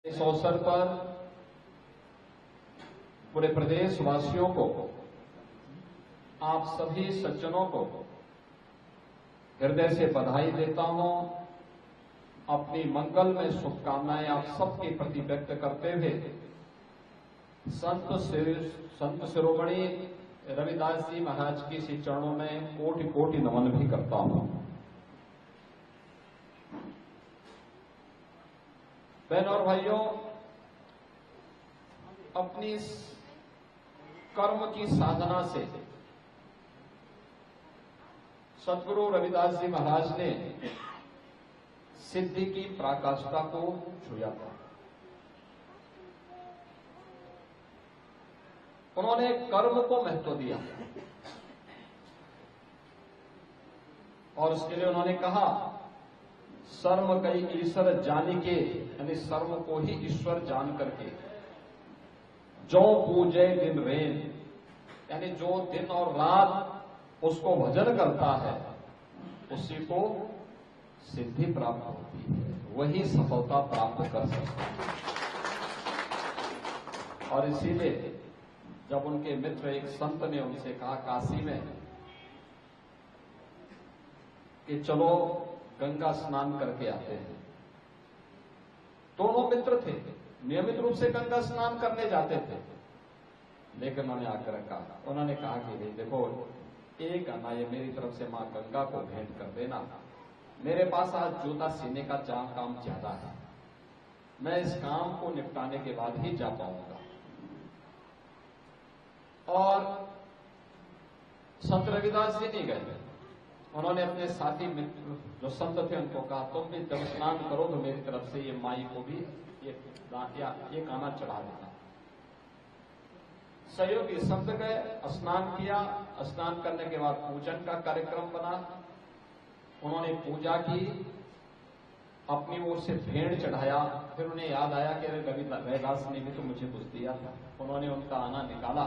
इस अवसर पर पूरे प्रदेश वासियों को, आप सभी सज्जनों को हृदय से बधाई देता हूं। अपनी मंगल में शुभकामनाएं आप सबके प्रति व्यक्त करते हुए संत शिरोमणि रविदास जी महाराज की श्री चरणों में कोटि कोटि नमन भी करता हूं। बहनों और भाइयों, अपनी कर्म की साधना से सद्गुरु रविदास जी महाराज ने सिद्धि की पराकाष्ठा को छुआ था। उन्होंने कर्म को महत्व दिया और उसके लिए उन्होंने कहा, सर्व कई ईश्वर जानिके, यानी सर्व को ही ईश्वर जान करके, जो पूजे दिन रेन, यानी जो दिन और रात उसको भजन करता है उसी को सिद्धि प्राप्त होती है, वही सफलता प्राप्त कर सकता है। और इसीलिए जब उनके मित्र एक संत ने उनसे कहा काशी में कि चलो गंगा स्नान करके आते हैं, दोनों मित्र थे, नियमित रूप से गंगा स्नान करने जाते थे, लेकिन उन्होंने आकर कहा, उन्होंने कहा कि भाई देखो, एक आना ये मेरी तरफ से मां गंगा को भेंट कर देना, मेरे पास आज जूता सीने का काम ज्यादा है, मैं इस काम को निपटाने के बाद ही जा पाऊंगा। और संत रविदास जी नहीं गए, उन्होंने अपने साथी मित्र जो संत थे उनको कहा, तुम भी जब स्नान करो तो मेरी तरफ से ये माई को भी ये काना चढ़ा देना। सहयोगी संत गए, स्नान किया, स्नान करने के बाद पूजन का कार्यक्रम बना, उन्होंने पूजा की, अपनी ओर से भेंट चढ़ाया, फिर उन्हें याद आया कि रविदास ने भी तो मुझे कुछ दिया था। उन्होंने उनका आना निकाला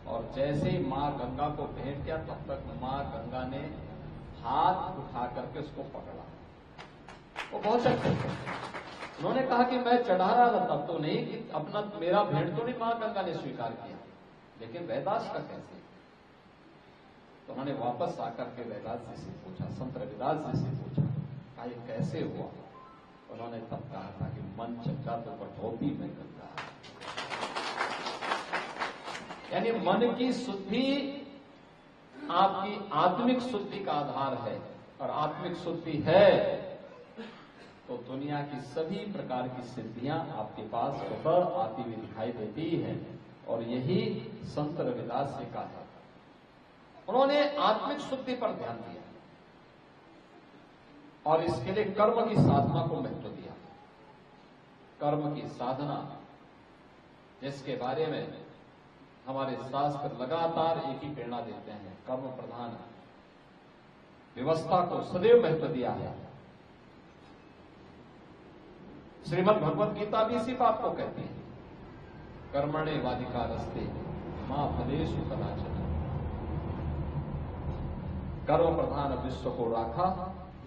और जैसे ही मां गंगा को भेंट किया तब तक मां गंगा ने हाथ उठा करके उसको पकड़ा। वो बहुत अच्छे थे। उन्होंने कहा कि मैं चढ़ा रहा था तब तो नहीं कि अपना मेरा भेंट तो नहीं मां गंगा ने स्वीकार किया, लेकिन रविदास का कैसे? तो उन्होंने वापस आकर के रविदास जी से पूछा, संत रविदास जी से पूछा, कहा ये कैसे हुआ? उन्होंने तब कहा था कि मन चंगा तो कठौती में गंगा, यानी मन की शुद्धि आपकी आत्मिक शुद्धि का आधार है, और आत्मिक शुद्धि है तो दुनिया की सभी प्रकार की सिद्धियां आपके पास स्वतः आती हुई दिखाई देती है। और यही संत रविदास जी का है। उन्होंने आत्मिक शुद्धि पर ध्यान दिया और इसके लिए कर्म की साधना को महत्व दिया। कर्म की साधना, जिसके बारे में हमारे शास्त्र लगातार एक ही प्रेरणा देते हैं, कर्म प्रधान व्यवस्था को सदैव महत्व दिया है। श्रीमद् भगवत गीता भी इसी बात को कहती है, कर्मणे वाधिकारस्ते मां फलेषु कदाचन। कर्म प्रधान विश्व को राखा,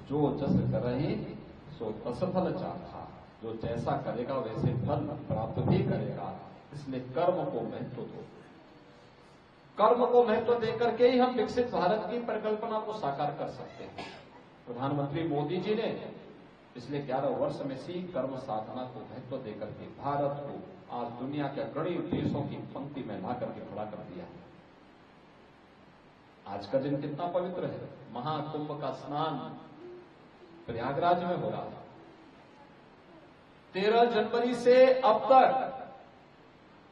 जो जस करहि सो तस फल चाखा। जो जैसा करेगा वैसे फल प्राप्त भी करेगा, इसलिए कर्म को महत्व दो। कर्म को महत्व देकर के ही हम विकसित भारत की परिकल्पना को साकार कर सकते हैं। प्रधानमंत्री मोदी जी ने पिछले 11 वर्ष में सी कर्म साधना को महत्व देकर के भारत को आज दुनिया के अग्रणी देशों की पंक्ति में ला करके खड़ा कर दिया है। आज का दिन कितना पवित्र है, महाकुंभ का स्नान प्रयागराज में हो रहा है। 13 जनवरी से अब तक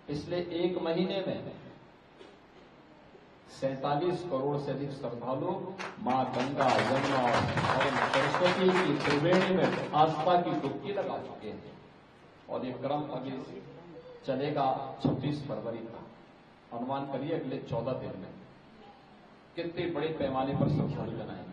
पिछले एक महीने में 47 करोड़ से अधिक श्रद्धालु मां गंगा, यमुना और सरस्वती की त्रिवेणी में आस्था की डुबकी लगा चुके हैं। और ये क्रम अभी चलेगा 26 फरवरी का। अनुमान करिए अगले 14 दिन में कितने बड़े पैमाने पर श्रद्धालु जन आएंगे।